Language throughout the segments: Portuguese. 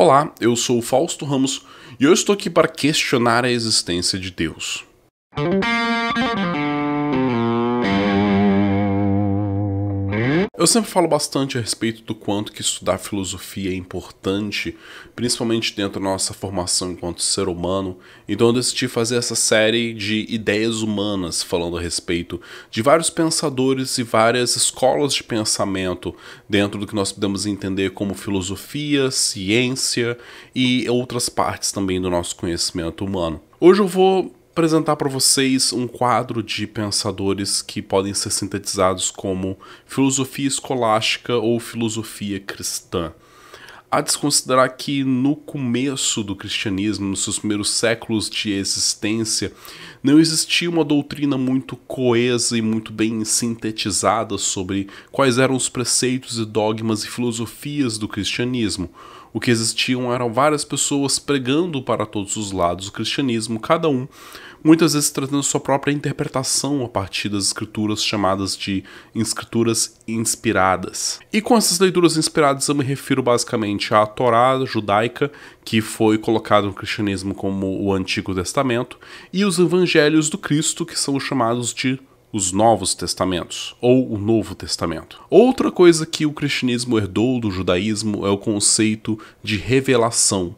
Olá, eu sou o Fausto Ramos e eu estou aqui para questionar a existência de Deus. Eu sempre falo bastante a respeito do quanto que estudar filosofia é importante, principalmente dentro da nossa formação enquanto ser humano, então eu decidi fazer essa série de ideias humanas, falando a respeito de vários pensadores e várias escolas de pensamento dentro do que nós podemos entender como filosofia, ciência e outras partes também do nosso conhecimento humano. Hoje eu vou apresentar para vocês um quadro de pensadores que podem ser sintetizados como filosofia escolástica ou filosofia cristã. Há de se considerar que no começo do cristianismo, nos seus primeiros séculos de existência, não existia uma doutrina muito coesa e muito bem sintetizada sobre quais eram os preceitos e dogmas e filosofias do cristianismo. O que existiam eram várias pessoas pregando para todos os lados o cristianismo, cada um muitas vezes trazendo sua própria interpretação a partir das escrituras chamadas de escrituras inspiradas. E com essas leituras inspiradas eu me refiro basicamente à Torá judaica, que foi colocada no cristianismo como o Antigo Testamento, e os Evangelhos do Cristo, que são chamados de os Novos Testamentos, ou o Novo Testamento. Outra coisa que o cristianismo herdou do judaísmo é o conceito de revelação.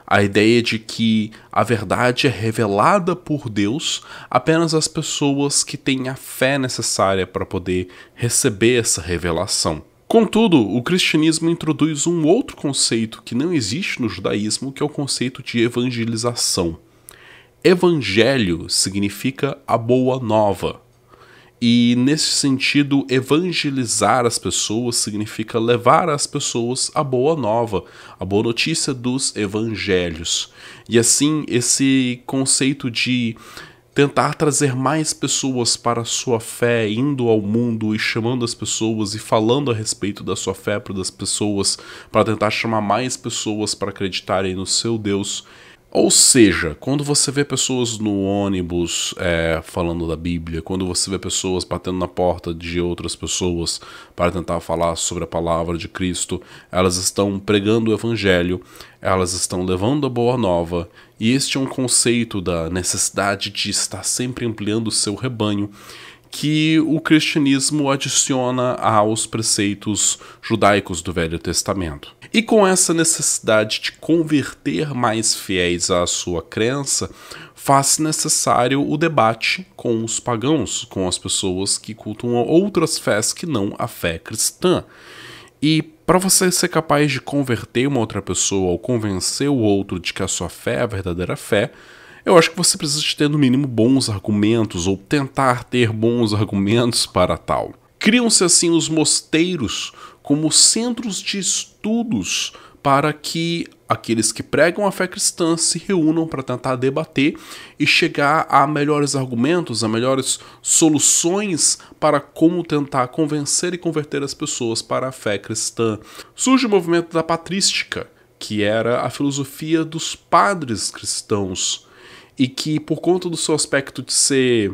A ideia de que a verdade é revelada por Deus apenas às pessoas que têm a fé necessária para poder receber essa revelação. Contudo, o cristianismo introduz um outro conceito que não existe no judaísmo, que é o conceito de evangelização. Evangelho significa a boa nova. E, nesse sentido, evangelizar as pessoas significa levar às pessoas a boa nova, a boa notícia dos evangelhos. E assim, esse conceito de tentar trazer mais pessoas para a sua fé, indo ao mundo e chamando as pessoas e falando a respeito da sua fé para as pessoas, para tentar chamar mais pessoas para acreditarem no seu Deus. Ou seja, quando você vê pessoas no ônibus falando da Bíblia, quando você vê pessoas batendo na porta de outras pessoas para tentar falar sobre a palavra de Cristo, elas estão pregando o Evangelho, elas estão levando a boa nova, e este é um conceito da necessidade de estar sempre ampliando o seu rebanho, que o cristianismo adiciona aos preceitos judaicos do Velho Testamento. E com essa necessidade de converter mais fiéis à sua crença, faz necessário o debate com os pagãos, com as pessoas que cultuam outras fés que não a fé cristã. E para você ser capaz de converter uma outra pessoa ou convencer o outro de que a sua fé é a verdadeira fé, eu acho que você precisa de ter no mínimo bons argumentos ou tentar ter bons argumentos para tal. Criam-se assim os mosteiros como centros de estudos para que aqueles que pregam a fé cristã se reúnam para tentar debater e chegar a melhores argumentos, a melhores soluções para como tentar convencer e converter as pessoas para a fé cristã. Surge o movimento da patrística, que era a filosofia dos padres cristãos, e que, por conta do seu aspecto de ser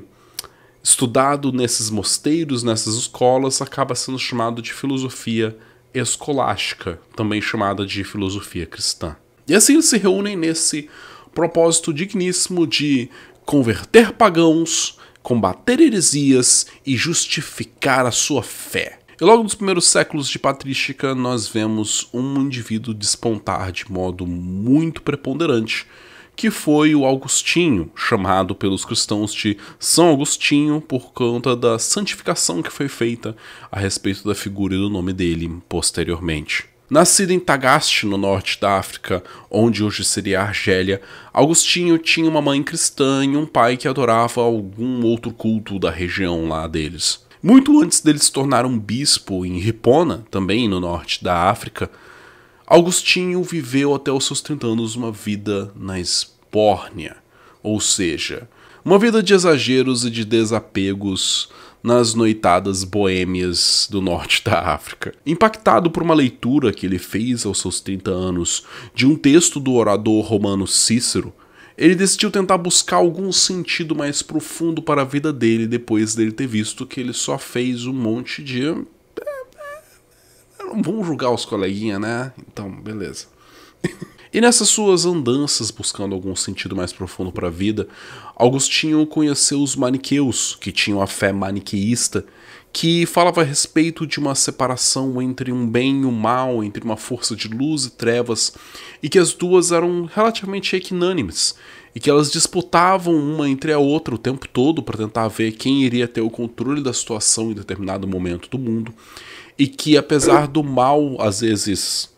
estudado nesses mosteiros, nessas escolas, acaba sendo chamado de filosofia escolástica, também chamada de filosofia cristã. E assim eles se reúnem nesse propósito digníssimo de converter pagãos, combater heresias e justificar a sua fé. E logo nos primeiros séculos de patrística, nós vemos um indivíduo despontar de modo muito preponderante, que foi o Augustinho, chamado pelos cristãos de São Agostinho por conta da santificação que foi feita a respeito da figura e do nome dele posteriormente. Nascido em Tagaste, no norte da África, onde hoje seria a Argélia, Agostinho tinha uma mãe cristã e um pai que adorava algum outro culto da região lá deles. Muito antes dele se tornar um bispo em Hipona, também no norte da África, Agostinho viveu até os seus 30 anos uma vida na espórnia, ou seja, uma vida de exageros e de desapegos nas noitadas boêmias do norte da África. Impactado por uma leitura que ele fez aos seus 30 anos de um texto do orador romano Cícero, ele decidiu tentar buscar algum sentido mais profundo para a vida dele depois dele ter visto que ele só fez um monte de... Não vamos julgar os coleguinhas, né? Então, beleza. E nessas suas andanças buscando algum sentido mais profundo para a vida, Agostinho conheceu os maniqueus, que tinham a fé maniqueísta, que falava a respeito de uma separação entre um bem e o mal, entre uma força de luz e trevas, e que as duas eram relativamente equinânimes, e que elas disputavam uma entre a outra o tempo todo para tentar ver quem iria ter o controle da situação em determinado momento do mundo, e que apesar do mal, às vezes,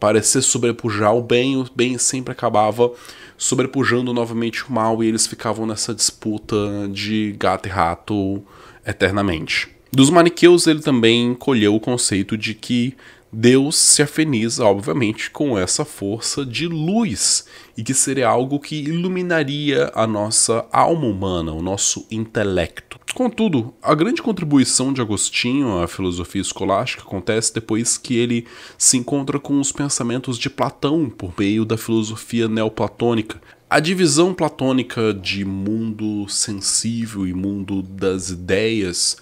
parecer sobrepujar o bem sempre acabava sobrepujando novamente o mal, e eles ficavam nessa disputa de gato e rato eternamente. Dos maniqueus ele também colheu o conceito de que Deus se afiniza, obviamente, com essa força de luz, e que seria algo que iluminaria a nossa alma humana, o nosso intelecto. Contudo, a grande contribuição de Agostinho à filosofia escolástica acontece depois que ele se encontra com os pensamentos de Platão por meio da filosofia neoplatônica. A divisão platônica de mundo sensível e mundo das ideias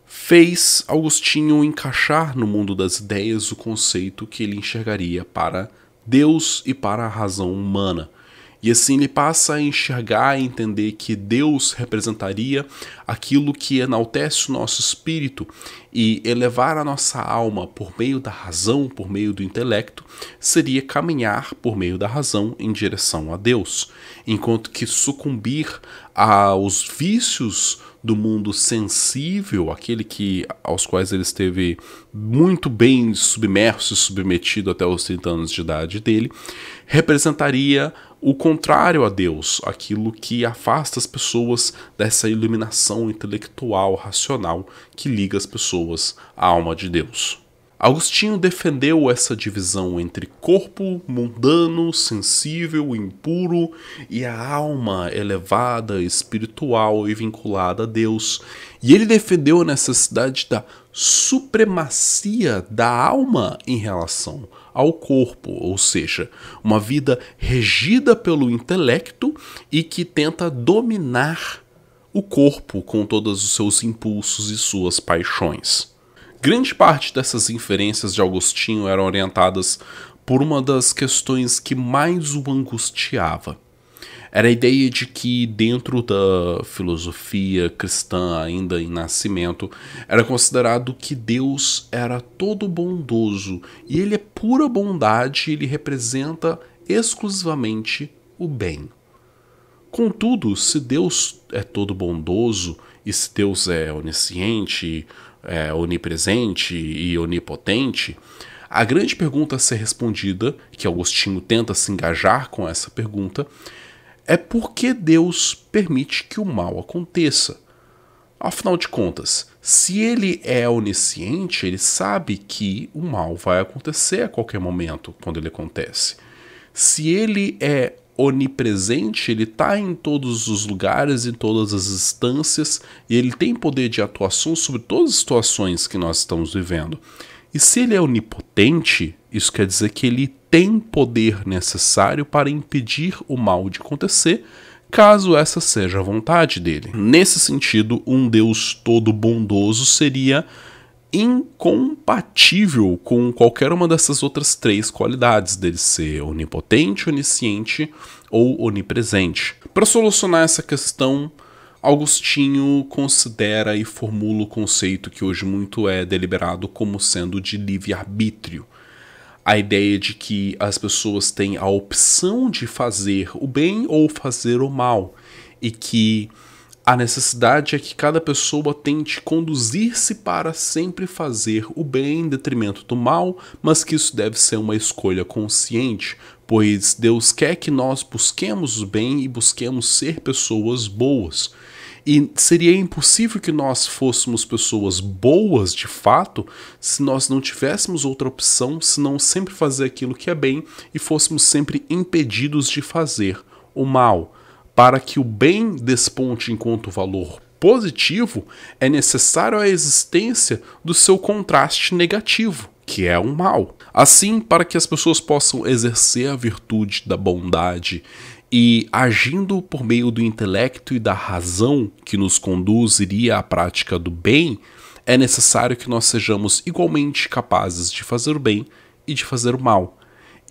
fez Agostinho encaixar no mundo das ideias o conceito que ele enxergaria para Deus e para a razão humana. E assim ele passa a enxergar e entender que Deus representaria aquilo que enaltece o nosso espírito, e elevar a nossa alma por meio da razão, por meio do intelecto, seria caminhar por meio da razão em direção a Deus, enquanto que sucumbir aos vícios do mundo sensível, aquele aos quais ele esteve muito bem submerso e submetido até os 30 anos de idade dele, representaria o contrário a Deus, aquilo que afasta as pessoas dessa iluminação intelectual, racional, que liga as pessoas à alma de Deus. Agostinho defendeu essa divisão entre corpo mundano, sensível, impuro, e a alma elevada, espiritual e vinculada a Deus. E ele defendeu a necessidade da supremacia da alma em relação ao corpo, ou seja, uma vida regida pelo intelecto e que tenta dominar o corpo com todos os seus impulsos e suas paixões. Grande parte dessas inferências de Agostinho eram orientadas por uma das questões que mais o angustiava. Era a ideia de que dentro da filosofia cristã ainda em nascimento, era considerado que Deus era todo bondoso, e ele é pura bondade, e ele representa exclusivamente o bem. Contudo, se Deus é todo bondoso, e se Deus é onisciente, onipresente e onipotente, a grande pergunta a ser respondida, que Agostinho tenta se engajar com essa pergunta, é por que Deus permite que o mal aconteça? Afinal de contas, se ele é onisciente, ele sabe que o mal vai acontecer a qualquer momento quando ele acontece. Se ele é onipresente, ele está em todos os lugares, em todas as instâncias, e ele tem poder de atuação sobre todas as situações que nós estamos vivendo. E se ele é onipotente, isso quer dizer que ele tem poder necessário para impedir o mal de acontecer, caso essa seja a vontade dele. Nesse sentido, um Deus todo bondoso seria incompatível com qualquer uma dessas outras três qualidades, dele ser onipotente, onisciente ou onipresente. Para solucionar essa questão, Agostinho considera e formula o conceito que hoje muito é deliberado como sendo de livre-arbítrio. A ideia de que as pessoas têm a opção de fazer o bem ou fazer o mal, e que a necessidade é que cada pessoa tente conduzir-se para sempre fazer o bem em detrimento do mal, mas que isso deve ser uma escolha consciente, pois Deus quer que nós busquemos o bem e busquemos ser pessoas boas. E seria impossível que nós fôssemos pessoas boas de fato se nós não tivéssemos outra opção, senão sempre fazer aquilo que é bem e fôssemos sempre impedidos de fazer o mal. Para que o bem desponte enquanto valor positivo, é necessário a existência do seu contraste negativo, que é o mal. Assim, para que as pessoas possam exercer a virtude da bondade e agindo por meio do intelecto e da razão que nos conduziria à prática do bem, é necessário que nós sejamos igualmente capazes de fazer o bem e de fazer o mal.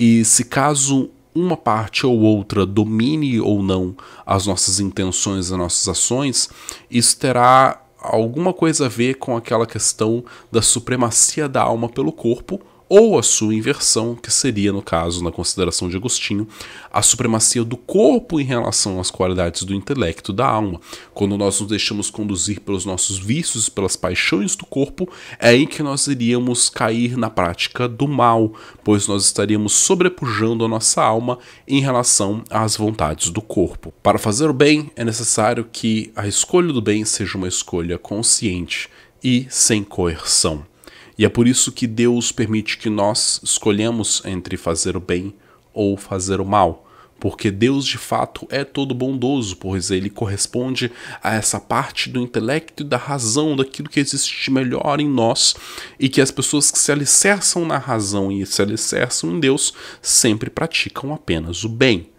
E se caso uma parte ou outra domine ou não as nossas intenções, as nossas ações, isso terá alguma coisa a ver com aquela questão da supremacia da alma pelo corpo, ou a sua inversão, que seria, no caso, na consideração de Agostinho, a supremacia do corpo em relação às qualidades do intelecto da alma. Quando nós nos deixamos conduzir pelos nossos vícios, pelas paixões do corpo, é aí que nós iríamos cair na prática do mal, pois nós estaríamos sobrepujando a nossa alma em relação às vontades do corpo. Para fazer o bem, é necessário que a escolha do bem seja uma escolha consciente e sem coerção. E é por isso que Deus permite que nós escolhemos entre fazer o bem ou fazer o mal. Porque Deus, de fato, é todo bondoso, pois Ele corresponde a essa parte do intelecto e da razão, daquilo que existe de melhor em nós, e que as pessoas que se alicerçam na razão e se alicerçam em Deus sempre praticam apenas o bem.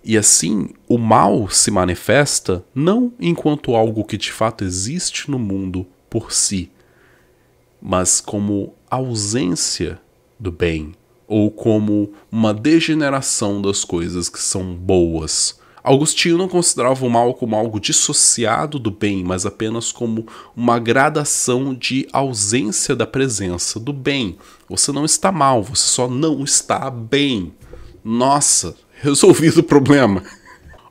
E assim, o mal se manifesta não enquanto algo que de fato existe no mundo por si, mas como ausência do bem, ou como uma degeneração das coisas que são boas. Agostinho não considerava o mal como algo dissociado do bem, mas apenas como uma gradação de ausência da presença do bem. Você não está mal, você só não está bem. Nossa, resolvido o problema.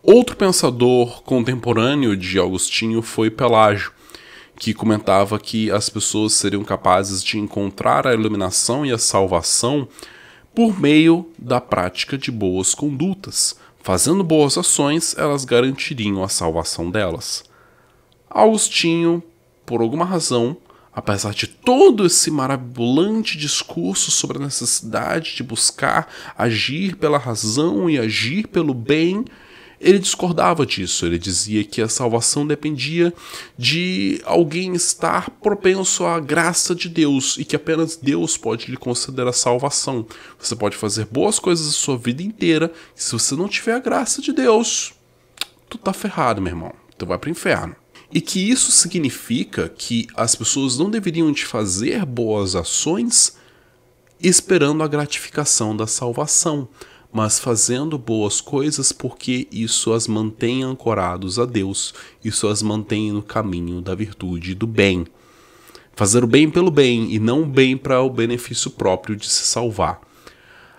Outro pensador contemporâneo de Agostinho foi Pelágio, que comentava que as pessoas seriam capazes de encontrar a iluminação e a salvação por meio da prática de boas condutas. Fazendo boas ações, elas garantiriam a salvação delas. Agostinho, por alguma razão, apesar de todo esse marabolante discurso sobre a necessidade de buscar agir pela razão e agir pelo bem, ele discordava disso. Ele dizia que a salvação dependia de alguém estar propenso à graça de Deus e que apenas Deus pode lhe conceder a salvação. Você pode fazer boas coisas a sua vida inteira e se você não tiver a graça de Deus, tu tá ferrado, meu irmão. Tu vai pro inferno. E que isso significa que as pessoas não deveriam de fazer boas ações esperando a gratificação da salvação, mas fazendo boas coisas porque isso as mantém ancorados a Deus, isso as mantém no caminho da virtude e do bem. Fazer o bem pelo bem e não o bem para o benefício próprio de se salvar.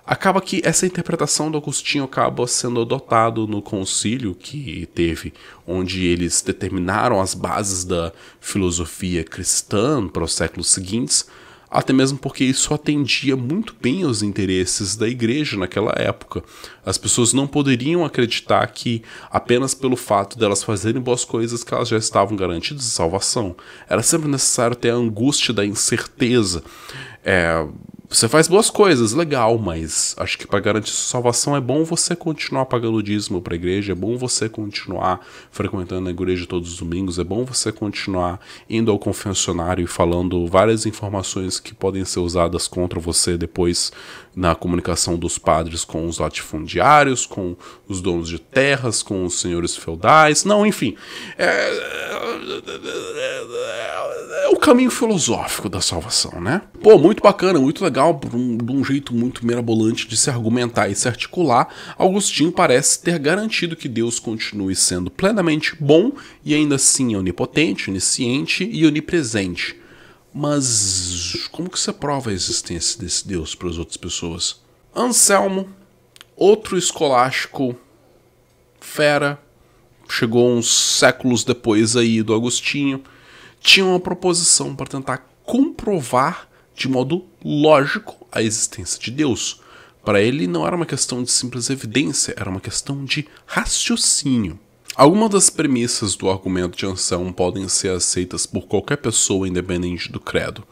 Acaba que essa interpretação do Agostinho acaba sendo adotado no concílio que teve, onde eles determinaram as bases da filosofia cristã para os séculos seguintes, até mesmo porque isso atendia muito bem aos interesses da igreja naquela época. As pessoas não poderiam acreditar que apenas pelo fato delas fazerem boas coisas que elas já estavam garantidas de salvação. Era sempre necessário ter a angústia da incerteza. Você faz boas coisas, legal, mas acho que para garantir sua salvação é bom você continuar pagando o dízimo para a igreja, é bom você continuar frequentando a igreja todos os domingos, é bom você continuar indo ao confessionário e falando várias informações que podem ser usadas contra você depois na comunicação dos padres com os latifundiários, com os donos de terras, com os senhores feudais. Não, enfim, é o caminho filosófico da salvação, né? Pô, muito bacana, muito legal, de um jeito muito mirabolante de se argumentar e se articular. Agostinho parece ter garantido que Deus continue sendo plenamente bom e ainda assim onipotente, onisciente e onipresente. Mas como que você prova a existência desse Deus para as outras pessoas? Anselmo, outro escolástico fera, chegou uns séculos depois aí do Agostinho, tinha uma proposição para tentar comprovar de modo lógico a existência de Deus. Para ele não era uma questão de simples evidência, era uma questão de raciocínio. Algumas das premissas do argumento de Anselmo podem ser aceitas por qualquer pessoa independente do credo.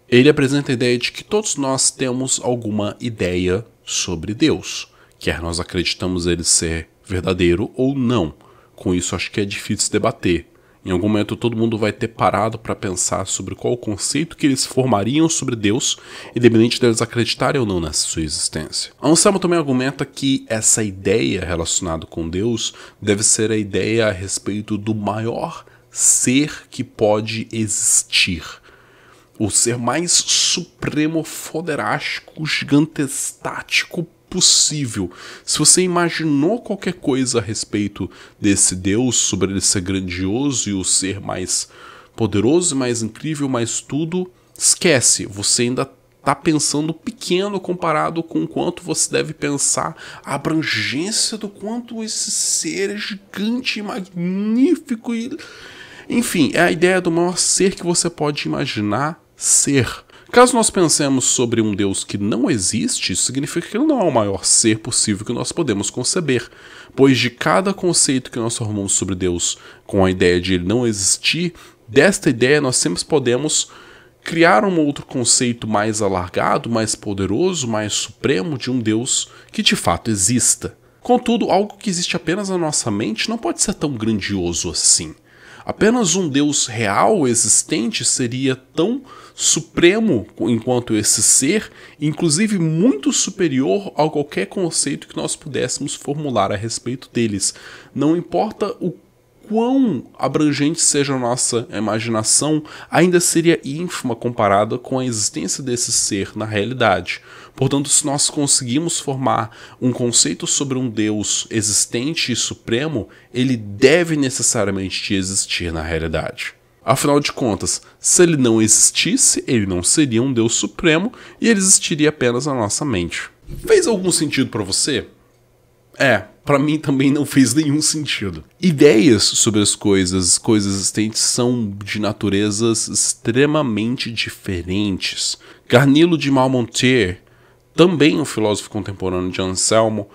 Ele apresenta a ideia de que todos nós temos alguma ideia sobre Deus, quer nós acreditamos ele ser verdadeiro ou não. Com isso acho que é difícil debater. Em algum momento todo mundo vai ter parado para pensar sobre qual o conceito que eles formariam sobre Deus, independente deles acreditarem ou não nessa sua existência. Anselmo também argumenta que essa ideia relacionada com Deus deve ser a ideia a respeito do maior ser que pode existir. o ser mais supremo, foderástico, gigantestático possível. Se você imaginou qualquer coisa a respeito desse Deus, sobre ele ser grandioso e o ser mais poderoso, mais incrível, mais tudo, esquece, você ainda está pensando pequeno comparado com o quanto você deve pensar a abrangência do quanto esse ser é gigante, magnífico e... Enfim, é a ideia do maior ser que você pode imaginar ser. Caso nós pensemos sobre um Deus que não existe, isso significa que ele não é o maior ser possível que nós podemos conceber, pois de cada conceito que nós formamos sobre Deus com a ideia de ele não existir, desta ideia nós sempre podemos criar um outro conceito mais alargado, mais poderoso, mais supremo de um Deus que de fato exista. Contudo, algo que existe apenas na nossa mente não pode ser tão grandioso assim. Apenas um Deus real, existente, seria tão supremo enquanto esse ser, inclusive muito superior a qualquer conceito que nós pudéssemos formular a respeito deles. Não importa o quão abrangente seja a nossa imaginação, ainda seria ínfima comparada com a existência desse ser na realidade. Portanto, se nós conseguimos formar um conceito sobre um Deus existente e supremo, ele deve necessariamente existir na realidade. Afinal de contas, se ele não existisse, ele não seria um Deus supremo e ele existiria apenas na nossa mente. Fez algum sentido para você? Para mim também não fez nenhum sentido. Ideias sobre as coisas existentes são de naturezas extremamente diferentes. Garnilo de Malmontier, também um filósofo contemporâneo de Anselmo,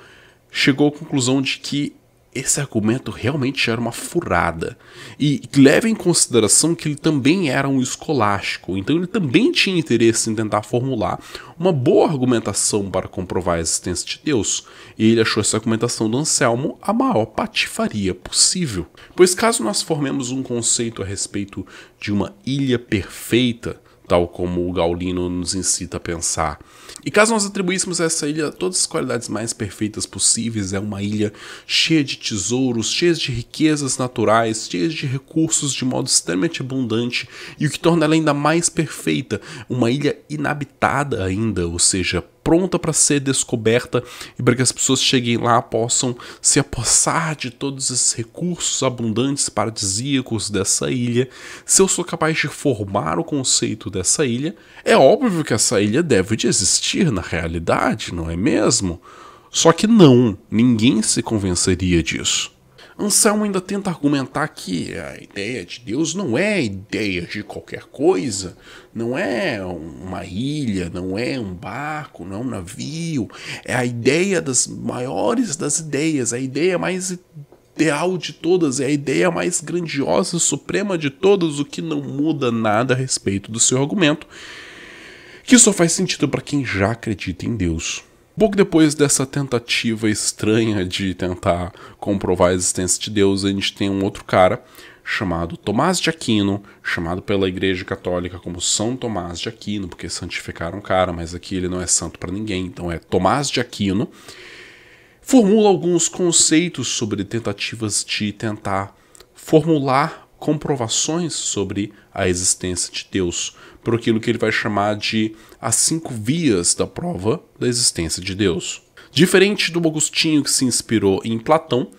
chegou à conclusão de que esse argumento realmente era uma furada. E leve em consideração que ele também era um escolástico, então ele também tinha interesse em tentar formular uma boa argumentação para comprovar a existência de Deus. E ele achou essa argumentação do Anselmo a maior patifaria possível. Pois caso nós formemos um conceito a respeito de uma ilha perfeita, tal como o Gaulino nos incita a pensar, e caso nós atribuíssemos a essa ilha todas as qualidades mais perfeitas possíveis, é uma ilha cheia de tesouros, cheia de riquezas naturais, cheia de recursos de modo extremamente abundante, e o que torna ela ainda mais perfeita, uma ilha inabitada ainda, ou seja, pronta para ser descoberta e para que as pessoas cheguem lá possam se apossar de todos esses recursos abundantes paradisíacos dessa ilha. Se eu sou capaz de formar o conceito dessa ilha, é óbvio que essa ilha deve de existir na realidade, não é mesmo? Só que não, ninguém se convenceria disso. Anselmo ainda tenta argumentar que a ideia de Deus não é a ideia de qualquer coisa, não é uma ilha, não é um barco, não é um navio, é a ideia das maiores das ideias, a ideia mais ideal de todas, é a ideia mais grandiosa e suprema de todas, o que não muda nada a respeito do seu argumento, que só faz sentido para quem já acredita em Deus. Pouco depois dessa tentativa estranha de tentar comprovar a existência de Deus, a gente tem um outro cara chamado Tomás de Aquino, chamado pela Igreja Católica como São Tomás de Aquino, porque santificaram o cara, mas aqui ele não é santo para ninguém, então é Tomás de Aquino. Formula alguns conceitos sobre tentativas de tentar formular comprovações sobre a existência de Deus, por aquilo que ele vai chamar de as 5 vias da prova da existência de Deus. Diferente do Agostinho, que se inspirou em Platão,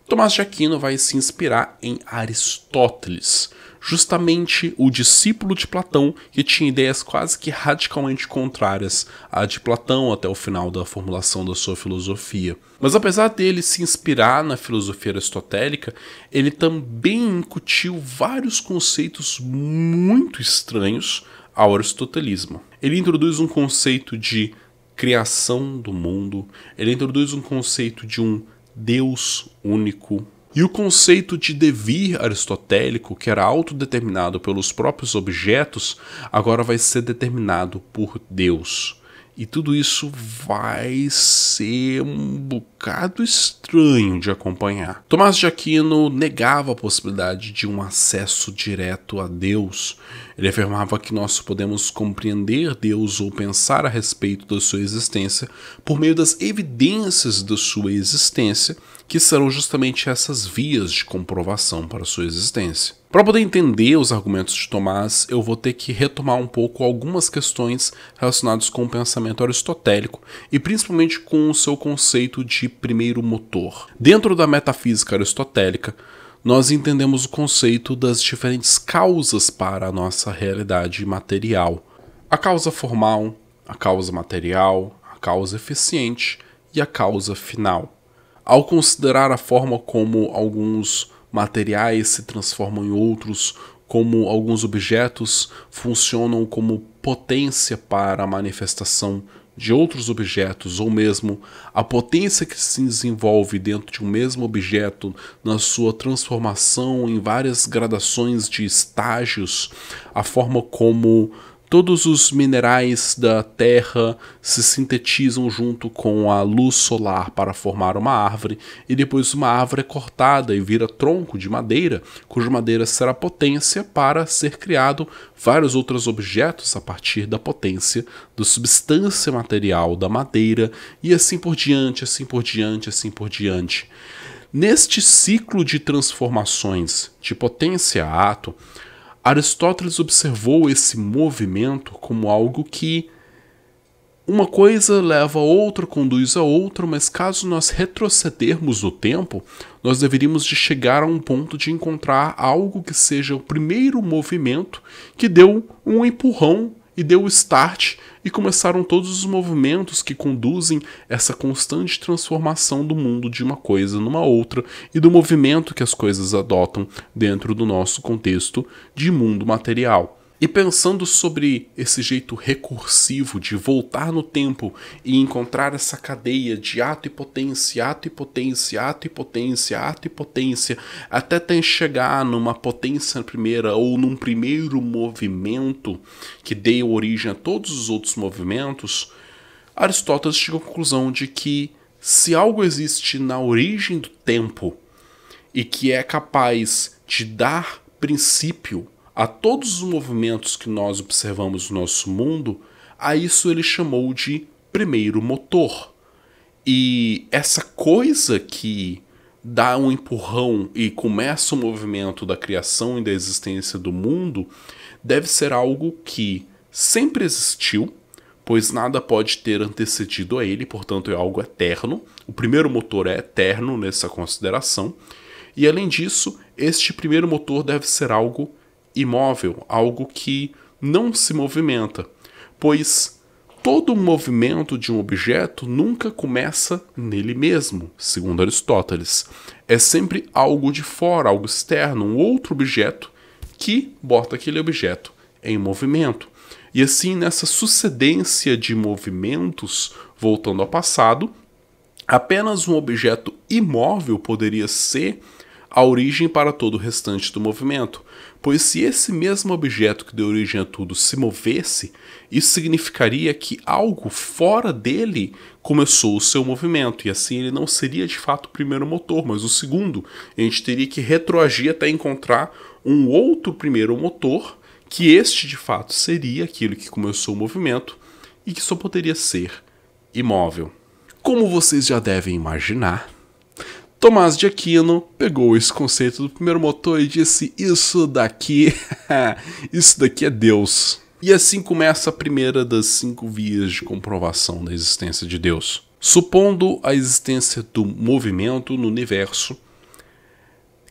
Tomás de Aquino vai se inspirar em Aristóteles, justamente o discípulo de Platão, que tinha ideias quase que radicalmente contrárias à de Platão até o final da formulação da sua filosofia. Mas apesar dele se inspirar na filosofia aristotélica, ele também incutiu vários conceitos muito estranhos ao aristotelismo. Ele introduz um conceito de criação do mundo, ele introduz um conceito de um Deus único, e o conceito de devir aristotélico, que era autodeterminado pelos próprios objetos, agora vai ser determinado por Deus. E tudo isso vai ser um bocado estranho de acompanhar. Tomás de Aquino negava a possibilidade de um acesso direto a Deus. Ele afirmava que nós podemos compreender Deus ou pensar a respeito da sua existência por meio das evidências da sua existência, que serão justamente essas vias de comprovação para a sua existência. Para poder entender os argumentos de Tomás, eu vou ter que retomar um pouco algumas questões relacionadas com o pensamento aristotélico e principalmente com o seu conceito de primeiro motor. Dentro da metafísica aristotélica, nós entendemos o conceito das diferentes causas para a nossa realidade material. A causa formal, a causa material, a causa eficiente e a causa final. Ao considerar a forma como alguns materiais se transformam em outros, como alguns objetos funcionam como potência para a manifestação de outros objetos, ou mesmo a potência que se desenvolve dentro de um mesmo objeto na sua transformação em várias gradações de estágios, a forma como todos os minerais da Terra se sintetizam junto com a luz solar para formar uma árvore, e depois uma árvore é cortada e vira tronco de madeira, cuja madeira será potência para ser criado vários outros objetos a partir da potência da substância material da madeira, e assim por diante, assim por diante, assim por diante. Neste ciclo de transformações de potência a ato, Aristóteles observou esse movimento como algo que uma coisa leva a outra, conduz a outra, mas caso nós retrocedermos no tempo, nós deveríamos de chegar a um ponto de encontrar algo que seja o primeiro movimento que deu um empurrão e deu o start, e começaram todos os movimentos que conduzem essa constante transformação do mundo de uma coisa numa outra e do movimento que as coisas adotam dentro do nosso contexto de mundo material. E pensando sobre esse jeito recursivo de voltar no tempo e encontrar essa cadeia de ato e potência, ato e potência, ato e potência, ato e potência, até chegar numa potência primeira ou num primeiro movimento que dê origem a todos os outros movimentos, Aristóteles chegou à conclusão de que se algo existe na origem do tempo e que é capaz de dar princípio a todos os movimentos que nós observamos no nosso mundo, a isso ele chamou de primeiro motor. E essa coisa que dá um empurrão e começa o movimento da criação e da existência do mundo deve ser algo que sempre existiu, pois nada pode ter antecedido a ele, portanto é algo eterno. O primeiro motor é eterno nessa consideração. E além disso, este primeiro motor deve ser algo imóvel, algo que não se movimenta, pois todo movimento de um objeto nunca começa nele mesmo, segundo Aristóteles. É sempre algo de fora, algo externo, um outro objeto que bota aquele objeto em movimento. E assim, nessa sucedência de movimentos, voltando ao passado, apenas um objeto imóvel poderia ser a origem para todo o restante do movimento, pois se esse mesmo objeto que deu origem a tudo se movesse, isso significaria que algo fora dele começou o seu movimento, e assim ele não seria de fato o primeiro motor, mas o segundo. A gente teria que retroagir até encontrar um outro primeiro motor, que este de fato seria aquilo que começou o movimento e que só poderia ser imóvel. Como vocês já devem imaginar, Tomás de Aquino pegou esse conceito do primeiro motor e disse: isso daqui é Deus. E assim começa a primeira das 5 vias de comprovação da existência de Deus. Supondo a existência do movimento no universo,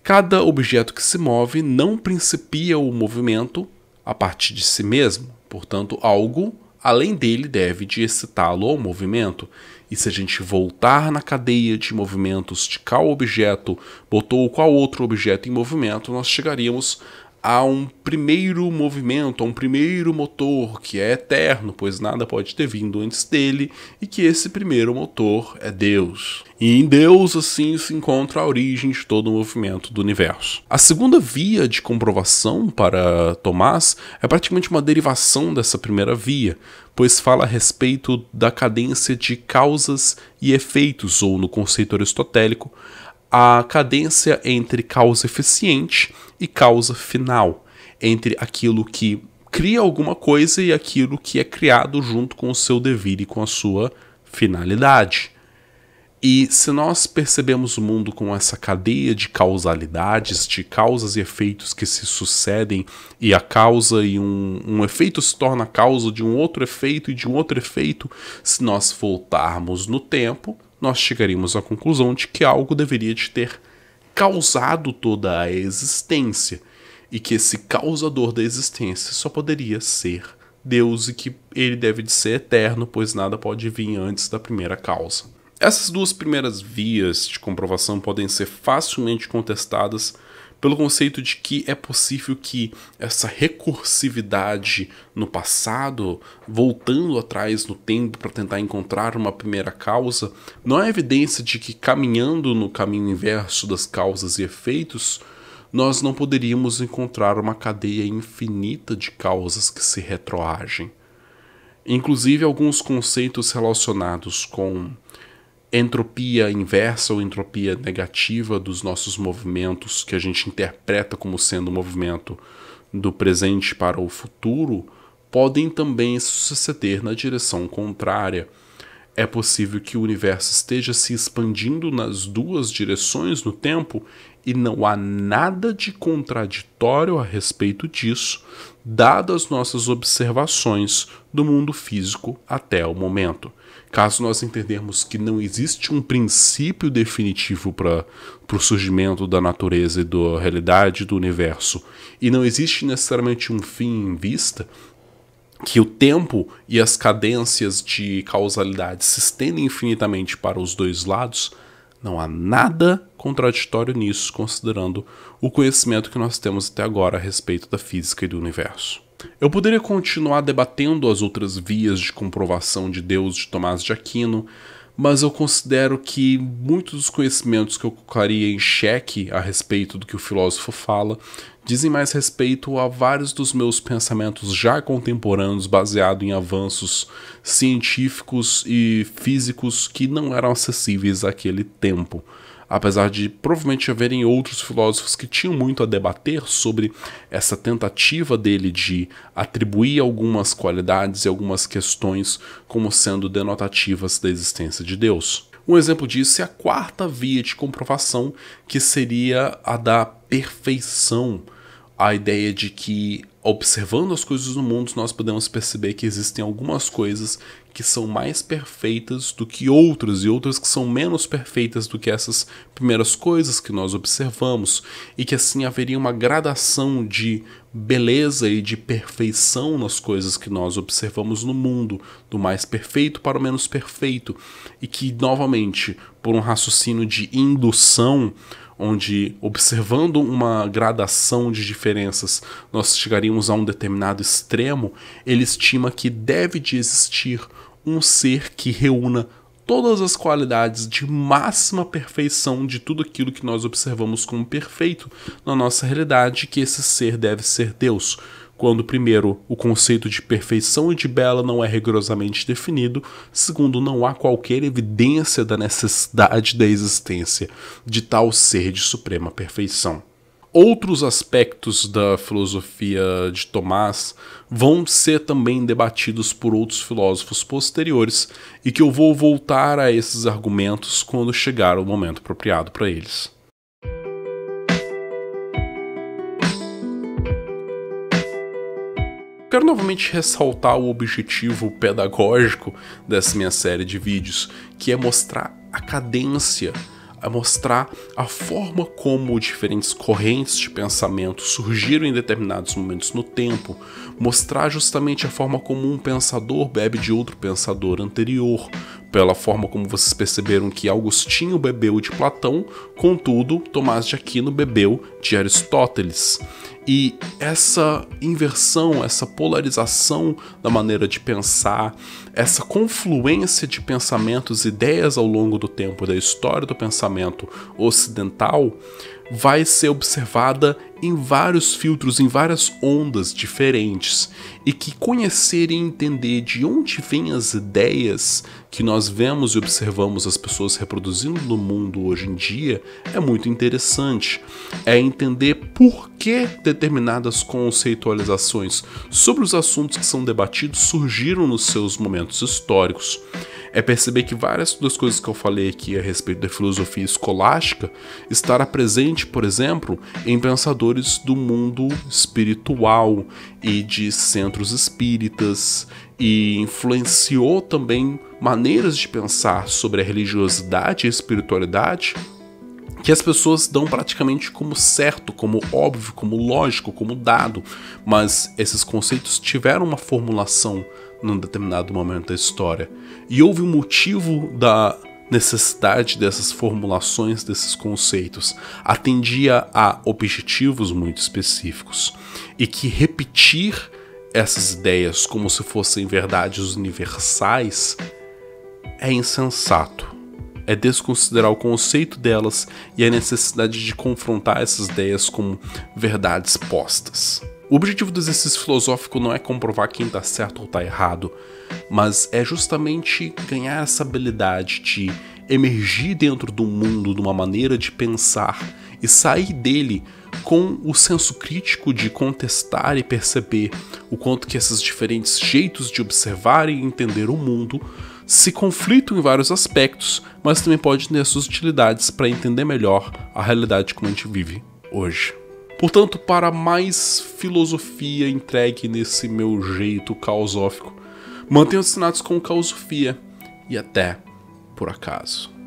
cada objeto que se move não principia o movimento a partir de si mesmo, portanto, algo além dele deve de excitá-lo ao movimento. E se a gente voltar na cadeia de movimentos de qual objeto botou qual outro objeto em movimento, nós chegaríamos a um primeiro movimento, a um primeiro motor que é eterno, pois nada pode ter vindo antes dele, e que esse primeiro motor é Deus. E em Deus, assim, se encontra a origem de todo o movimento do universo. A segunda via de comprovação para Tomás é praticamente uma derivação dessa primeira via, pois fala a respeito da cadência de causas e efeitos, ou no conceito aristotélico, a cadência entre causa eficiente e causa final, entre aquilo que cria alguma coisa e aquilo que é criado junto com o seu devir e com a sua finalidade. E se nós percebemos o mundo com essa cadeia de causalidades, de causas e efeitos que se sucedem, e a causa e um efeito se torna a causa de um outro efeito e de um outro efeito, se nós voltarmos no tempo, nós chegaríamos à conclusão de que algo deveria de ter causado toda a existência, e que esse causador da existência só poderia ser Deus e que ele deve de ser eterno, pois nada pode vir antes da primeira causa. Essas duas primeiras vias de comprovação podem ser facilmente contestadas pelo conceito de que é possível que essa recursividade no passado, voltando atrás no tempo para tentar encontrar uma primeira causa, não é evidência de que caminhando no caminho inverso das causas e efeitos, nós não poderíamos encontrar uma cadeia infinita de causas que se retroagem. Inclusive, alguns conceitos relacionados com entropia inversa ou entropia negativa dos nossos movimentos, que a gente interpreta como sendo um movimento do presente para o futuro, podem também suceder na direção contrária. É possível que o universo esteja se expandindo nas duas direções no tempo e não há nada de contraditório a respeito disso, dadas nossas observações do mundo físico até o momento. Caso nós entendermos que não existe um princípio definitivo para o surgimento da natureza e da realidade do universo, e não existe necessariamente um fim em vista, que o tempo e as cadências de causalidade se estendem infinitamente para os dois lados, não há nada contraditório nisso, considerando o conhecimento que nós temos até agora a respeito da física e do universo. Eu poderia continuar debatendo as outras vias de comprovação de Deus de Tomás de Aquino, mas eu considero que muitos dos conhecimentos que eu colocaria em xeque a respeito do que o filósofo fala dizem mais respeito a vários dos meus pensamentos já contemporâneos baseados em avanços científicos e físicos que não eram acessíveis àquele tempo. Apesar de provavelmente haverem outros filósofos que tinham muito a debater sobre essa tentativa dele de atribuir algumas qualidades e algumas questões como sendo denotativas da existência de Deus. Um exemplo disso é a quarta via de comprovação, que seria a da perfeição. A ideia de que, observando as coisas no mundo, nós podemos perceber que existem algumas coisas que são mais perfeitas do que outras, e outras que são menos perfeitas do que essas primeiras coisas que nós observamos, e que assim haveria uma gradação de beleza e de perfeição nas coisas que nós observamos no mundo, do mais perfeito para o menos perfeito, e que, novamente, por um raciocínio de indução, onde, observando uma gradação de diferenças, nós chegaríamos a um determinado extremo, ele estima que deve de existir um ser que reúna todas as qualidades de máxima perfeição de tudo aquilo que nós observamos como perfeito na nossa realidade, que esse ser deve ser Deus. Quando, primeiro, o conceito de perfeição e de bela não é rigorosamente definido, segundo, não há qualquer evidência da necessidade da existência de tal ser de suprema perfeição. Outros aspectos da filosofia de Tomás vão ser também debatidos por outros filósofos posteriores, e que eu vou voltar a esses argumentos quando chegar o momento apropriado para eles. Quero novamente ressaltar o objetivo pedagógico dessa minha série de vídeos, que é mostrar a cadência, a mostrar a forma como diferentes correntes de pensamento surgiram em determinados momentos no tempo, mostrar justamente a forma como um pensador bebe de outro pensador anterior, pela forma como vocês perceberam que Agostinho bebeu de Platão, contudo, Tomás de Aquino bebeu de Aristóteles. E essa inversão, essa polarização da maneira de pensar, essa confluência de pensamentos e ideias ao longo do tempo da história do pensamento ocidental vai ser observada em vários filtros, em várias ondas diferentes, e que conhecer e entender de onde vêm as ideias que nós vemos e observamos as pessoas reproduzindo no mundo hoje em dia é muito interessante. É entender por que determinadas conceitualizações sobre os assuntos que são debatidos surgiram nos seus momentos históricos. é perceber que várias das coisas que eu falei aqui a respeito da filosofia escolástica estará presente, por exemplo, em pensadores do mundo espiritual e de centros espíritas, e influenciou também maneiras de pensar sobre a religiosidade e a espiritualidade que as pessoas dão praticamente como certo, como óbvio, como lógico, como dado, mas esses conceitos tiveram uma formulação num determinado momento da história, e houve um motivo da necessidade dessas formulações desses conceitos, atendia a objetivos muito específicos, e que repetir essas ideias como se fossem verdades universais é insensato. É desconsiderar o conceito delas e a necessidade de confrontar essas ideias como verdades postas. O objetivo do exercício filosófico não é comprovar quem está certo ou está errado, mas é justamente ganhar essa habilidade de emergir dentro do mundo de uma maneira de pensar e sair dele com o senso crítico de contestar e perceber o quanto que esses diferentes jeitos de observar e entender o mundo se conflitam em vários aspectos, mas também pode ter suas utilidades para entender melhor a realidade como a gente vive hoje. Portanto, para mais filosofia entregue nesse meu jeito causófico, mantenham assinados com Causofia e até por acaso.